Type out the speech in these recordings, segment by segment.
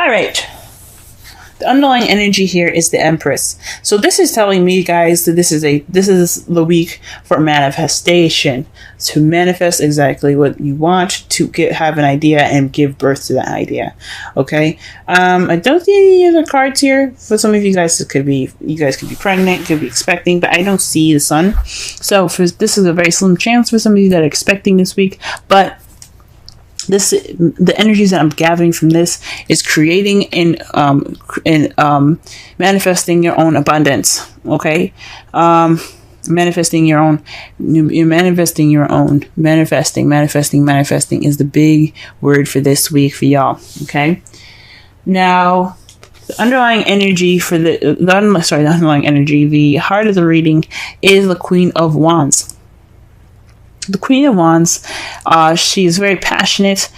All right. The underlying energy here is the Empress. So this is telling me, guys, that this is the week for manifestation, to manifest exactly what you want, to have an idea and give birth to that idea. Okay. I don't see any other cards here. For some of you guys, you guys could be pregnant, could be expecting, but I don't see the sun. So this is a very slim chance for some of you that are expecting this week, but the energies that I'm gathering from this is creating and manifesting your own abundance. Okay, manifesting your own. You're manifesting your own. Manifesting is the big word for this week for y'all. Okay, now the underlying energy for the underlying energy, the heart of the reading is the Queen of Wands. The Queen of Wands, she's very passionate,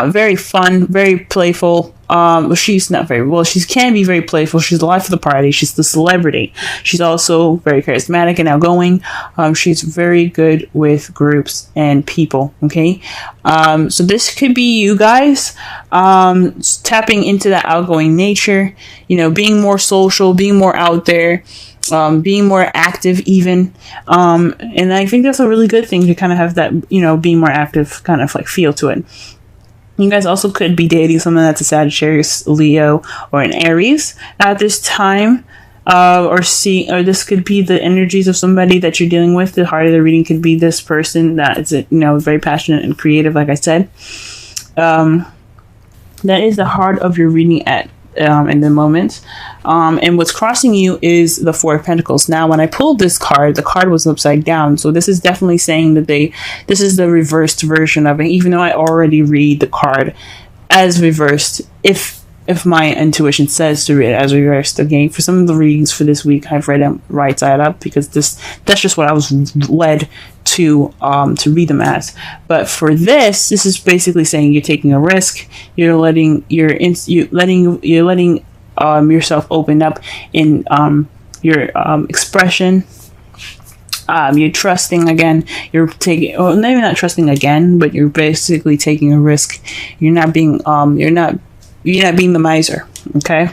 very fun, very playful. She's not very well. She can be very playful. She's the life of the party. She's the celebrity. She's also very charismatic and outgoing. She's very good with groups and people. Okay, so this could be you guys tapping into that outgoing nature. You know, being more social, being more out there. Being more active even, and I think that's a really good thing to kind of have that, you know, being more active kind of like feel to it. You guys also could be dating someone that's a Sagittarius, Leo, or an Aries at this time, or this could be the energies of somebody that you're dealing with. The heart of the reading could be this person that is, you know, very passionate and creative, like I said. That is the heart of your reading in the moment. And what's crossing you is the Four of Pentacles. Now, when I pulled this card, the card was upside down. So this is definitely saying that this is the reversed version of it, even though I already read the card as reversed. If my intuition says to read it as reversed, again, for some of the readings for this week, I've read them right side up because that's just what I was led to read them as. But for this is basically saying you're taking a risk. You're letting yourself open up in your expression. You're trusting again. You're taking, or maybe not trusting again, but you're basically taking a risk. You're not being the miser. Okay.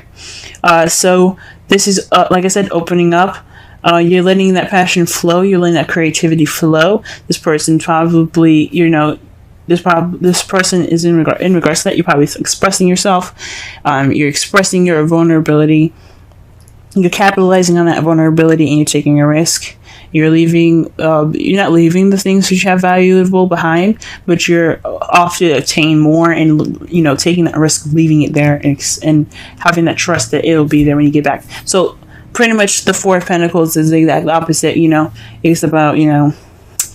So this is like I said, opening up. You're letting that passion flow. You're letting that creativity flow. This person probably, you know, this person is in regards to that. You're probably expressing yourself. You're expressing your vulnerability. You're capitalizing on that vulnerability, and you're taking a risk. You're leaving. You're not leaving the things that you have valuable behind, but you're off to obtain more, and you know, taking that risk of leaving it there and having that trust that it'll be there when you get back. So pretty much the Four of Pentacles is the exact opposite. You know, it's about, you know,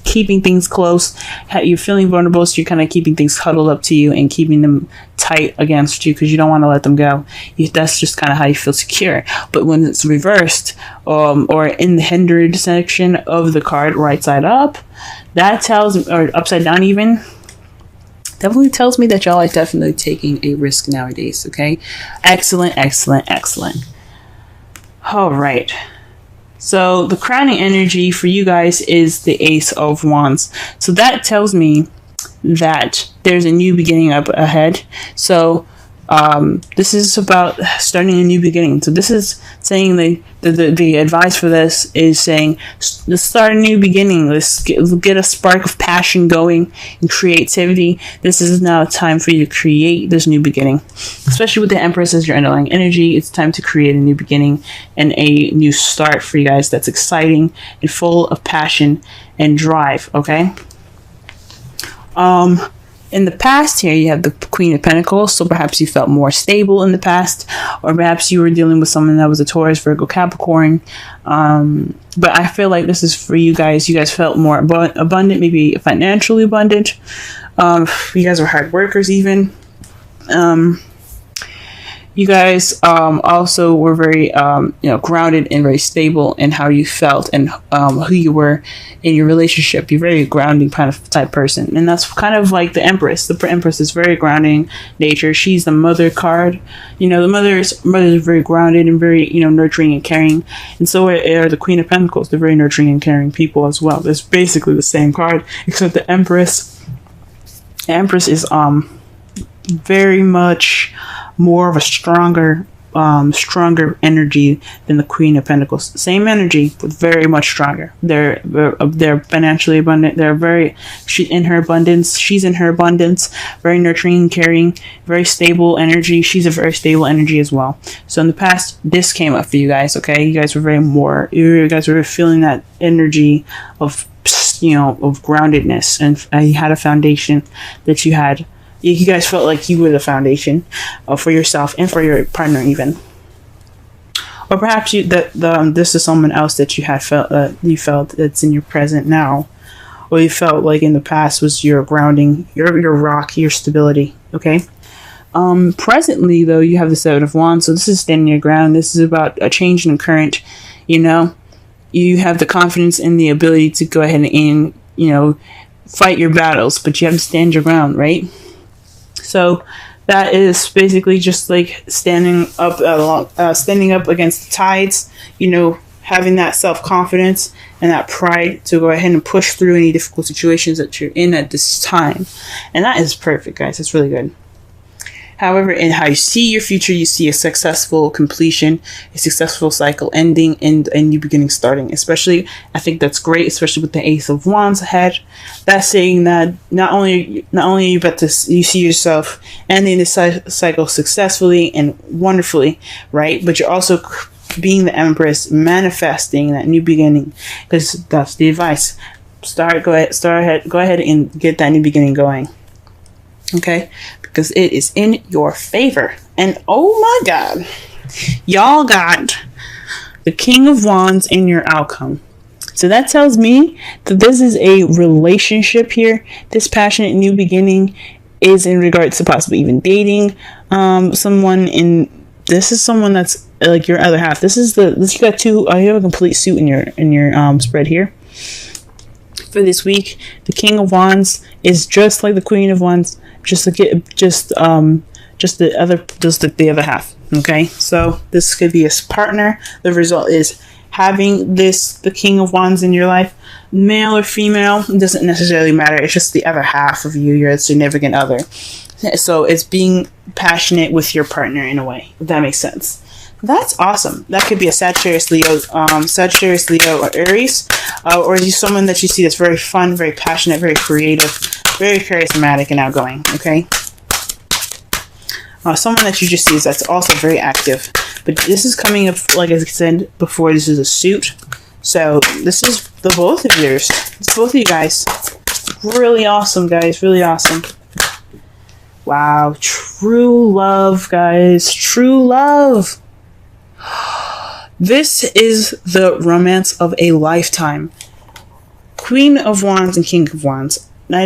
keeping things close. You're feeling vulnerable, so you're kind of keeping things huddled up to you and keeping them tight against you because you don't want to let them go. That's just kind of how you feel secure. But when it's reversed, or in the hindered section of the card, right side up, that tells, or upside down even, definitely tells me that y'all are definitely taking a risk nowadays. Okay, excellent. All right. So the crowning energy for you guys is the Ace of Wands. So that tells me that there's a new beginning up ahead. So this is about starting a new beginning. So this is saying the advice for this is saying, let's start a new beginning. Let's get a spark of passion going and creativity. This is now time for you to create this new beginning. Especially with the Empress as your underlying energy, it's time to create a new beginning and a new start for you guys that's exciting and full of passion and drive, okay? In the past here, you have the Queen of Pentacles, so perhaps you felt more stable in the past, or perhaps you were dealing with someone that was a Taurus, Virgo, Capricorn. But I feel like this is for you guys. You guys felt more abundant, maybe financially abundant. You guys are hard workers even. You guys also were very grounded and very stable in how you felt and who you were in your relationship. You're very grounding kind of type person, and that's kind of like the Empress. The Empress is very grounding nature. She's the mother card. You know, the mother is very grounded and very, you know, nurturing and caring, and so are the Queen of Pentacles. They're very nurturing and caring people as well. It's basically the same card, except the Empress. The Empress is very much more of a stronger energy than the Queen of Pentacles. Same energy, but very much stronger. They're financially abundant. She's in her abundance, very nurturing, caring, very stable energy. She's a very stable energy as well. So in the past, this came up for you guys, okay? You guys were feeling that energy of, of groundedness, and you had a foundation that you had. You guys felt like you were the foundation for yourself and for your partner, even. Or perhaps this is someone else that you had felt that's in your present now, or you felt like in the past was your grounding, your rock, your stability. Okay. Presently, though, you have the Seven of Wands, so this is standing your ground. This is about a change in current. You have the confidence and the ability to go ahead and fight your battles, but you have to stand your ground, right? So that is basically just like standing up against the tides, having that self-confidence and that pride to go ahead and push through any difficult situations that you're in at this time. And that is perfect, guys. That's really good. However, in how you see your future, you see a successful completion, a successful cycle ending, and a new beginning starting. Especially, I think that's great, especially with the Ace of Wands ahead. That's saying that not only you see yourself ending this cycle successfully and wonderfully, right? But you're also being the Empress, manifesting that new beginning, because that's the advice. Go ahead and get that new beginning going. Okay, because it is in your favor. And oh my God, y'all got the King of Wands in your outcome. So that tells me that this is a relationship here. This passionate new beginning is in regards to possibly even dating someone. This is someone that's like your other half. You got two. You have a complete suit in your spread here. For this week, the King of Wands is just like the Queen of Wands, just the other half. Okay, so this could be a partner. The result is having the King of Wands in your life, male or female, it doesn't necessarily matter. It's just the other half of you, your significant other. So it's being passionate with your partner in a way, if that makes sense. That's awesome. That could be a Sagittarius, Leo, or Aries, or is someone that you see that's very fun, very passionate, very creative, very charismatic and outgoing. Okay. Someone that you just see that's also very active, but this is coming up, like I said before, this is a suit. So this is the both of yours. It's both of you guys. Really awesome, guys. Really awesome. Wow. True love, guys. True love. This is the romance of a lifetime. Queen of Wands and King of Wands. I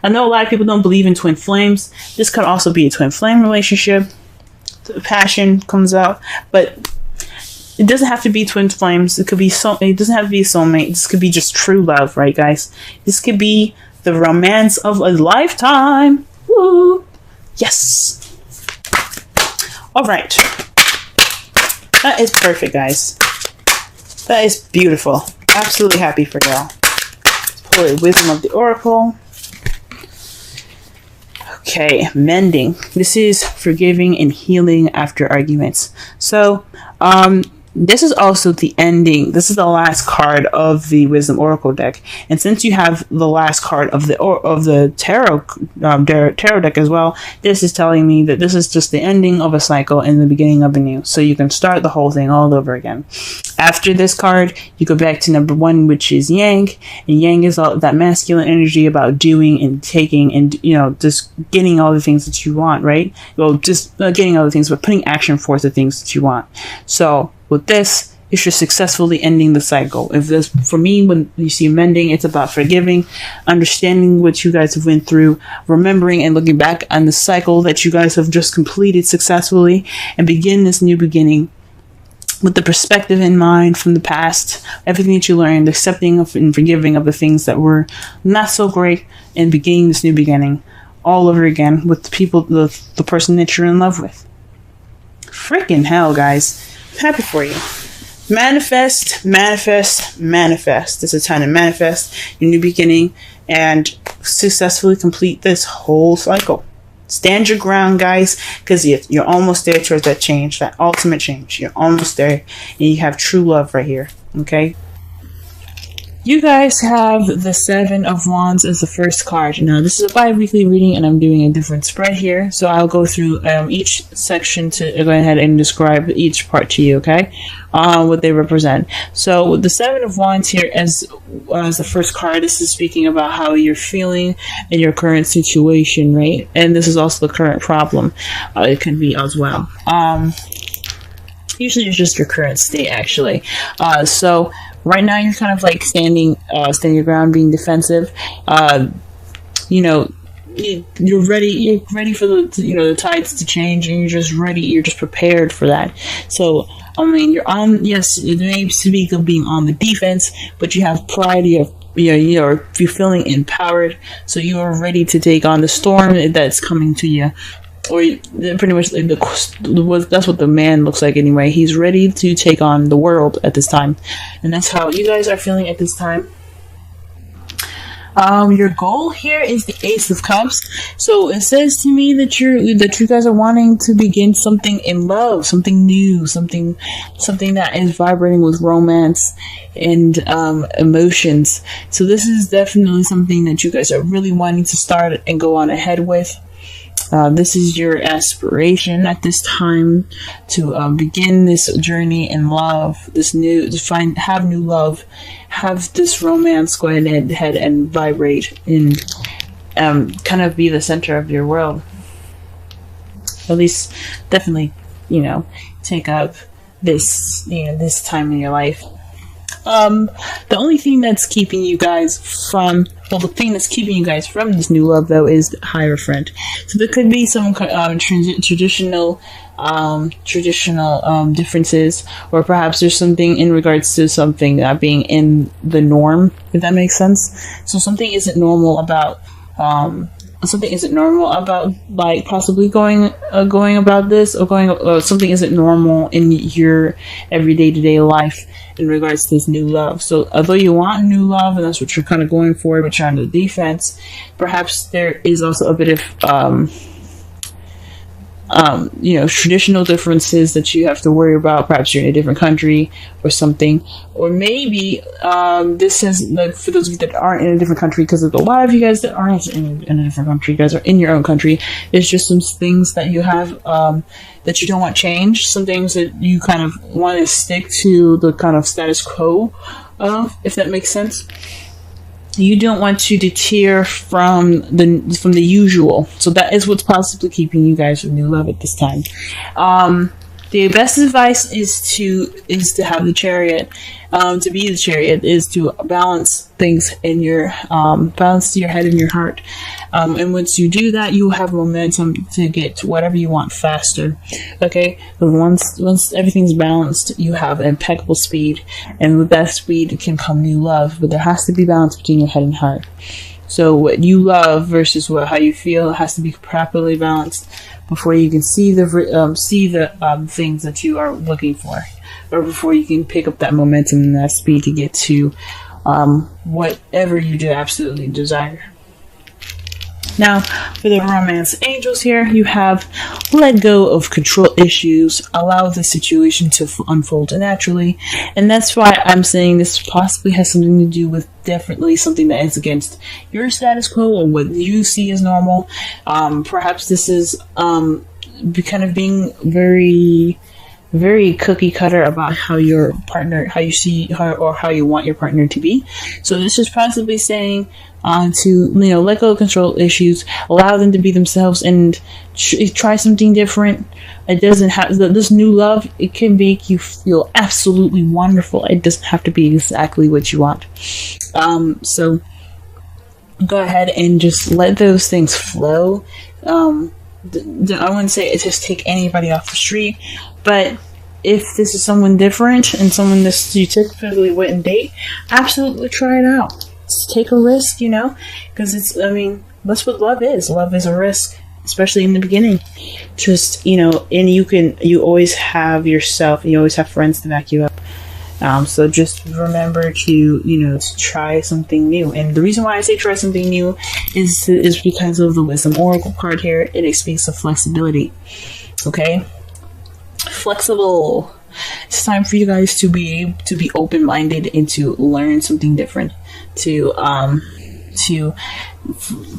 know a lot of people don't believe in twin flames. This could also be a twin flame relationship. The passion comes out, but it doesn't have to be twin flames. It doesn't have to be a soulmate. This could be just true love, right, guys? This could be the romance of a lifetime. Woo! Yes. All right. That is perfect, guys. That is beautiful. Absolutely happy for y'all. Let's pull a Wisdom of the Oracle. Okay, mending. This is forgiving and healing after arguments. So, this is also the ending. This is the last card of the Wisdom Oracle deck, and since you have the last card of the tarot deck as well, this is telling me that this is just the ending of a cycle and the beginning of a new. So you can start the whole thing all over again. After this card, you go back to number 1, which is Yang, and Yang is all that masculine energy about doing and taking, and just getting all the things that you want, right? Well, just not getting all the things, but putting action forth the things that you want. So with this, it's just successfully ending the cycle. For me, when you see mending, it's about forgiving, understanding what you guys have went through, remembering and looking back on the cycle that you guys have just completed successfully, and begin this new beginning with the perspective in mind from the past, everything that you learned, accepting of and forgiving of the things that were not so great, and beginning this new beginning all over again with the person that you're in love with. Freaking hell, guys. I'm happy for you. Manifest, manifest, manifest. It's a time to manifest your new beginning and successfully complete this whole cycle. Stand your ground, guys, because you're almost there towards that change, that ultimate change. You're almost there, and you have true love right here. Okay. You guys have the Seven of Wands as the first card. Now, this is a bi-weekly reading, and I'm doing a different spread here. So I'll go through each section to go ahead and describe each part to you, okay? What they represent. So with the Seven of Wands here as the first card, this is speaking about how you're feeling in your current situation, right? And this is also the current problem. It could be as well. Usually it's just your current state, actually. So right now you're kind of like standing your ground, being defensive. You're ready for the tides to change, and you're just ready. You're just prepared for that. So I mean, you're on. Yes, it may speak of being on the defense, but you have pride. You're feeling empowered, so you are ready to take on the storm that's coming to you. Or pretty much that's what the man looks like anyway. He's ready to take on the world at this time, and that's how you guys are feeling at this time. Your goal here is the Ace of Cups. So it says to me that you guys are wanting to begin something in love, something new, something that is vibrating with romance and emotions. So this is definitely something that you guys are really wanting to start and go on ahead with. This is your aspiration at this time to begin this journey in love, have new love, have this romance go ahead and vibrate and kind of be the center of your world. At least, definitely, take up this time in your life. The only thing that's keeping you guys from this new love, though, is the Hierophant. So there could be some traditional differences, or perhaps there's something in regards to something not being in the norm, if that makes sense. So something isn't normal about like possibly going about this, or something isn't normal in your everyday to day life in regards to this new love. So although you want new love and that's what you're kind of going for, but you're on the defense, perhaps there is also a bit of traditional differences that you have to worry about. Perhaps you're in a different country or something, or maybe this says, like, for those of you that aren't in a different country, because there's a lot of you guys that aren't in a different country, you guys are in your own country. There's just some things that you have that you don't want change, some things that you kind of want to stick to the kind of status quo of, if that makes sense. You don't want to deter from the usual. So that is what's possibly keeping you guys from new love at this time. The best advice is to have the Chariot. To be the Chariot is to balance things in your balance your head and your heart. And once you do that, you have momentum to get to whatever you want faster. Okay, but once everything's balanced, you have impeccable speed, and with that speed can come new love. But there has to be balance between your head and heart. So what you love versus how you feel has to be properly balanced before you can see the things that you are looking for, or before you can pick up that momentum and that speed to get to whatever you do absolutely desire. Now, for the romance angels here, you have let go of control issues, allow the situation to unfold naturally, and that's why I'm saying this possibly has something to do with definitely something that is against your status quo or what you see as normal. Perhaps this is kind of being very, very cookie cutter about how your partner, how you see her, or how you want your partner to be. So this is possibly saying to let go of control issues, allow them to be themselves, and try something different. It doesn't have this new love. It can make you feel absolutely wonderful. It doesn't have to be exactly what you want. So go ahead and just let those things flow. I wouldn't say it's just take anybody off the street, but if this is someone different and someone that you typically wouldn't date, absolutely try it out. Take a risk, because that's what love is. Love is a risk, especially in the beginning. Just, and you always have yourself, and you always have friends to back you up. So just remember to try something new. And the reason why I say try something new is because of the Wisdom Oracle card here. It speaks of flexibility. Okay, flexible. It's time for you guys to be open-minded and to learn something different. To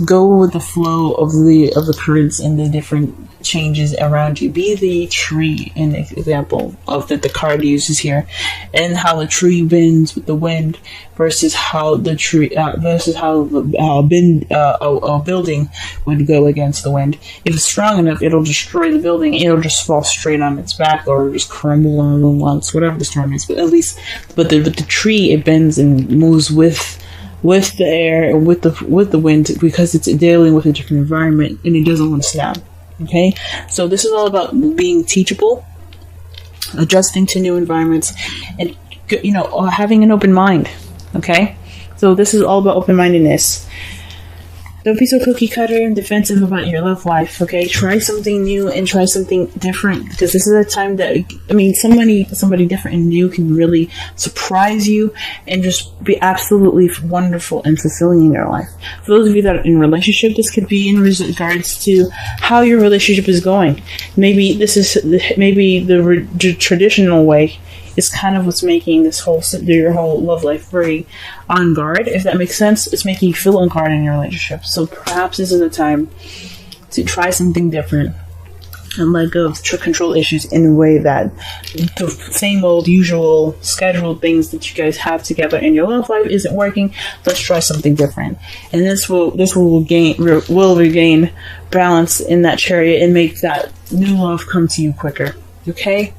go with the flow of the currents and the different changes around you. Be the tree, an example of that the card uses here, and how the tree bends with the wind versus how the tree versus how a building would go against the wind. If it's strong enough, it'll destroy the building. It'll just fall straight on its back or just crumble on once, whatever the storm is. But at least, but the tree, it bends and moves with the air and with the wind, because it's dealing with a different environment and it doesn't want to snap. Okay, so this is all about being teachable, adjusting to new environments, and having an open mind. Okay, so this is all about open-mindedness. Don't be so cookie cutter and defensive about your love life. Okay, try something new and try something different, because this is a time that somebody different and new can really surprise you and just be absolutely wonderful and fulfilling in your life. For those of you that are in a relationship, this could be in regards to how your relationship is going. Maybe the traditional way is kind of what's making your whole love life very on guard, if that makes sense. It's making you feel on guard in your relationship. So perhaps this is a time to try something different and let go of control issues in a way that the same old usual scheduled things that you guys have together in your love life isn't working. Let's try something different, and this will regain balance in that chariot and make that new love come to you quicker. Okay,